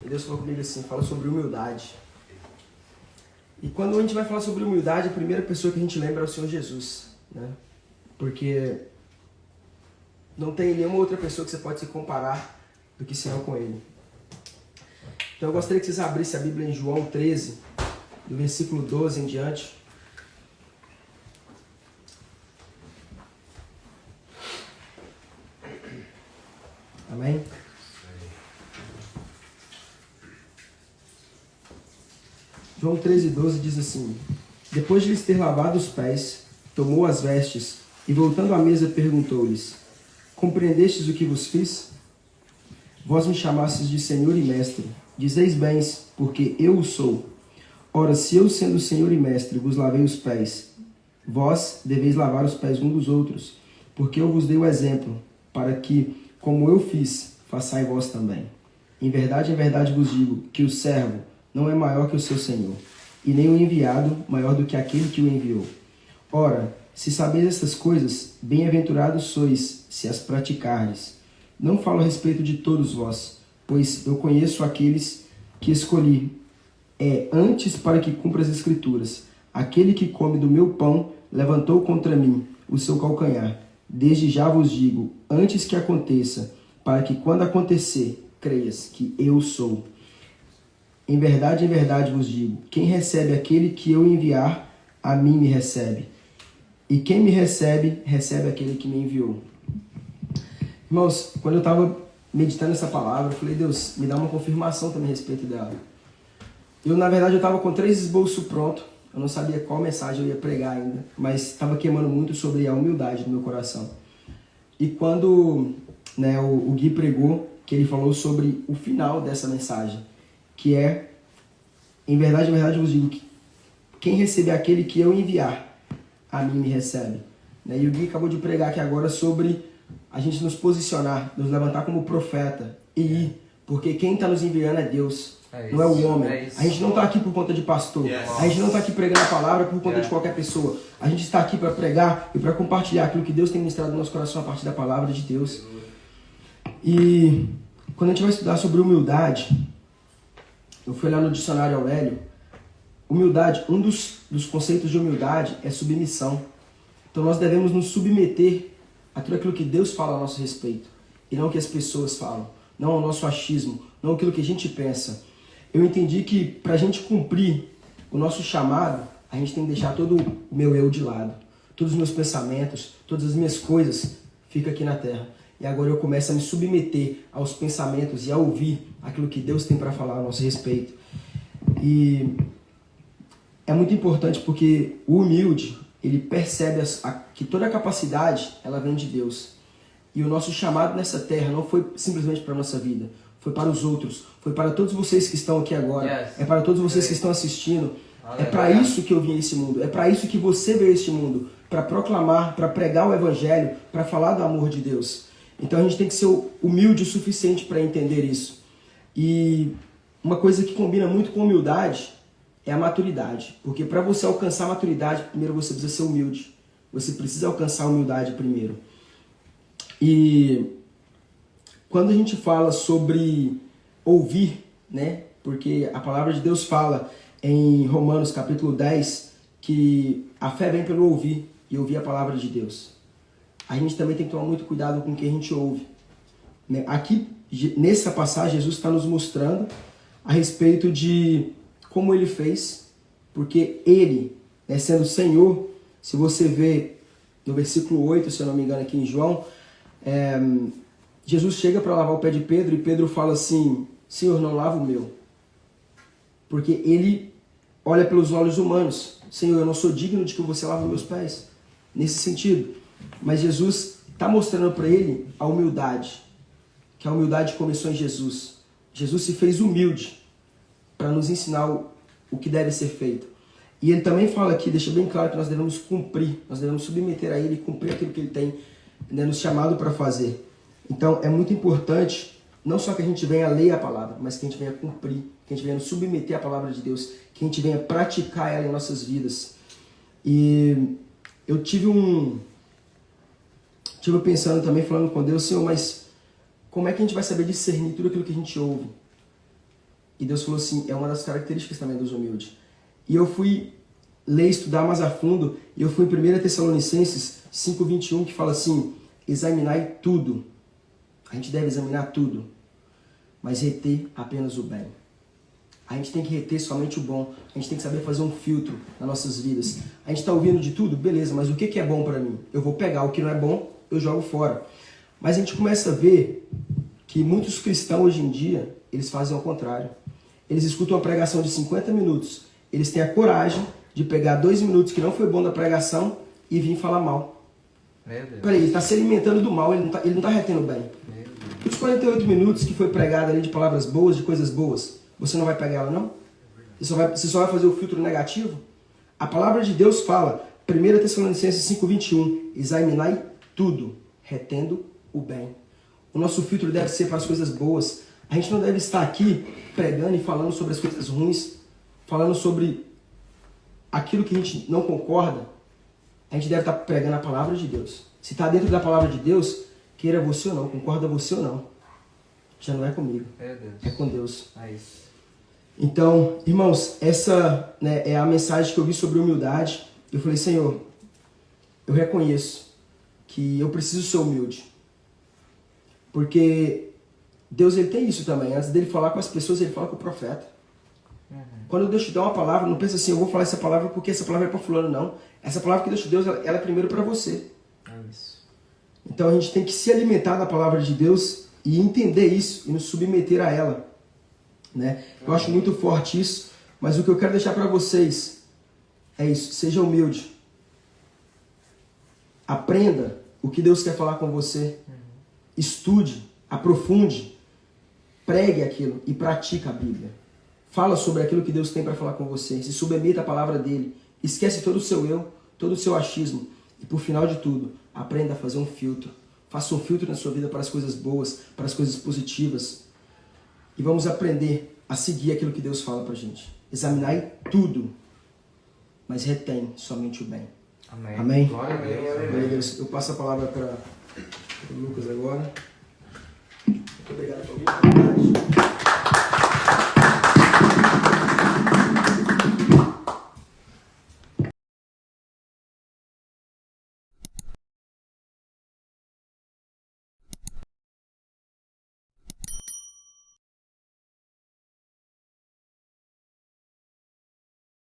E Deus falou comigo assim, fala sobre humildade. E quando a gente vai falar sobre humildade, a primeira pessoa que a gente lembra é o Senhor Jesus, né? Porque não tem nenhuma outra pessoa que você pode se comparar do que senão com Ele. Então eu gostaria que vocês abrissem a Bíblia em João 13, do versículo 12 em diante. Amém? João 13, 12 diz assim: Depois de lhes ter lavado os pés, tomou as vestes e, voltando à mesa, perguntou-lhes: Compreendestes o que vos fiz? Vós me chamastes de Senhor e Mestre. Dizeis bem, porque eu o sou. Ora, se eu, sendo Senhor e Mestre, vos lavei os pés, vós deveis lavar os pés uns dos outros, porque eu vos dei o exemplo, para que, como eu fiz, façais vós também. Em verdade vos digo, que o servo não é maior que o seu Senhor, e nem o enviado maior do que aquele que o enviou. Ora, se sabeis estas coisas, bem-aventurados sois, se as praticardes. Não falo a respeito de todos vós, pois eu conheço aqueles que escolhi, antes para que cumpra as Escrituras. Aquele que come do meu pão levantou contra mim o seu calcanhar. Desde já vos digo, antes que aconteça, para que quando acontecer, creias que eu sou. Em verdade vos digo, quem recebe aquele que eu enviar, a mim me recebe. E quem me recebe, recebe aquele que me enviou. Irmãos, quando eu estava meditando essa palavra, eu falei, Deus, me dá uma confirmação também a respeito dela. Na verdade, eu estava com 3 esboços prontos. Eu não sabia qual mensagem eu ia pregar ainda, mas estava queimando muito sobre a humildade no meu coração. E quando o Gui pregou, que ele falou sobre o final dessa mensagem, que é, em verdade vos digo, que quem receber aquele que eu enviar, a mim me recebe. E o Gui acabou de pregar aqui agora sobre a gente nos posicionar, nos levantar como profeta e ir, porque quem está nos enviando é Deus. Não é o homem. A gente não está aqui por conta de pastor. A gente não está aqui pregando a palavra por conta de qualquer pessoa. A gente está aqui para pregar e para compartilhar aquilo que Deus tem ministrado no nosso coração a partir da palavra de Deus. E quando a gente vai estudar sobre humildade, eu fui lá no dicionário Aurélio. Humildade, um dos conceitos de humildade é submissão. Então nós devemos nos submeter a tudo aquilo que Deus fala a nosso respeito e não o que as pessoas falam, não ao nosso achismo, não aquilo que a gente pensa. Eu entendi que para a gente cumprir o nosso chamado, a gente tem que deixar todo o meu eu de lado. Todos os meus pensamentos, todas as minhas coisas ficam aqui na terra. E agora eu começo a me submeter aos pensamentos e a ouvir aquilo que Deus tem para falar a nosso respeito. E é muito importante porque o humilde, ele percebe que toda a capacidade, ela vem de Deus. E o nosso chamado nessa terra não foi simplesmente para a nossa vida. Foi para os outros, foi para todos vocês que estão aqui agora, é para todos vocês que estão assistindo. É para isso que eu vim a esse mundo, é para isso que você veio a este mundo, para proclamar, para pregar o Evangelho, para falar do amor de Deus. Então a gente tem que ser humilde o suficiente para entender isso. E uma coisa que combina muito com humildade é a maturidade, porque para você alcançar a maturidade, primeiro você precisa ser humilde, você precisa alcançar a humildade primeiro. E quando a gente fala sobre ouvir, porque a palavra de Deus fala em Romanos capítulo 10 que a fé vem pelo ouvir e ouvir a palavra de Deus. A gente também tem que tomar muito cuidado com o que a gente ouve. Aqui, nessa passagem, Jesus está nos mostrando a respeito de como ele fez, porque ele, sendo Senhor, se você vê no versículo 8, se eu não me engano aqui em João, Jesus chega para lavar o pé de Pedro e Pedro fala assim, Senhor, não lava o meu. Porque ele olha pelos olhos humanos. Senhor, eu não sou digno de que você lave meus pés. Nesse sentido. Mas Jesus está mostrando para ele a humildade. Que a humildade começou em Jesus. Jesus se fez humilde para nos ensinar o que deve ser feito. E ele também fala aqui, deixa bem claro que nós devemos cumprir. Nós devemos submeter a ele e cumprir aquilo que ele tem nos chamado para fazer. Então é muito importante, não só que a gente venha ler a palavra, mas que a gente venha cumprir, que a gente venha nos submeter à palavra de Deus, que a gente venha praticar ela em nossas vidas. E eu tive pensando também, falando com Deus, Senhor, mas como é que a gente vai saber discernir tudo aquilo que a gente ouve? E Deus falou assim, é uma das características também dos humildes. E eu fui ler, estudar mais a fundo, e eu fui em 1 Tessalonicenses 5:21, que fala assim, examinai tudo. A gente deve examinar tudo, mas reter apenas o bem. A gente tem que reter somente o bom. A gente tem que saber fazer um filtro nas nossas vidas. A gente está ouvindo de tudo? Beleza, mas o que é bom para mim? Eu vou pegar o que não é bom, eu jogo fora. Mas a gente começa a ver que muitos cristãos hoje em dia, eles fazem ao contrário. Eles escutam uma pregação de 50 minutos. Eles têm a coragem de pegar 2 minutos que não foi bom da pregação e vir falar mal. Peraí, ele está se alimentando do mal, ele não está retendo bem. Os 48 minutos que foi pregado ali de palavras boas, de coisas boas, você não vai pegar ela, não? Você só vai fazer o filtro negativo? A palavra de Deus fala, 1 Tessalonicenses 5:21, examinai tudo, retendo o bem. O nosso filtro deve ser para as coisas boas. A gente não deve estar aqui pregando e falando sobre as coisas ruins, falando sobre aquilo que a gente não concorda. A gente deve estar pregando a palavra de Deus. Se está dentro da palavra de Deus, queira você ou não, concorda você ou não, já não é comigo, é com Deus. É isso. Então, irmãos, essa, né, é a mensagem que eu vi sobre humildade. Eu falei, Senhor, eu reconheço que eu preciso ser humilde. Porque Deus, ele tem isso também. Antes dele falar com as pessoas, ele fala com o profeta. Quando Deus te dá uma palavra, não pensa assim, eu vou falar essa palavra porque essa palavra é para fulano, não. Essa palavra que Deus te deu, ela é primeiro para você. É isso. Então a gente tem que se alimentar da palavra de Deus e entender isso e nos submeter a ela. Né? Eu acho muito forte isso, mas o que eu quero deixar para vocês é isso, seja humilde. Aprenda o que Deus quer falar com você. Estude, aprofunde, pregue aquilo e pratique a Bíblia. Fala sobre aquilo que Deus tem para falar com você. Se submeta à palavra dele. Esquece todo o seu eu, todo o seu achismo. E por final de tudo, aprenda a fazer um filtro. Faça um filtro na sua vida para as coisas boas, para as coisas positivas. E vamos aprender a seguir aquilo que Deus fala para a gente. Examinai tudo, mas retém somente o bem. Amém? Amém? Glória a Deus. Glória a Deus. Eu passo a palavra para o Lucas agora. Muito obrigado pela oportunidade.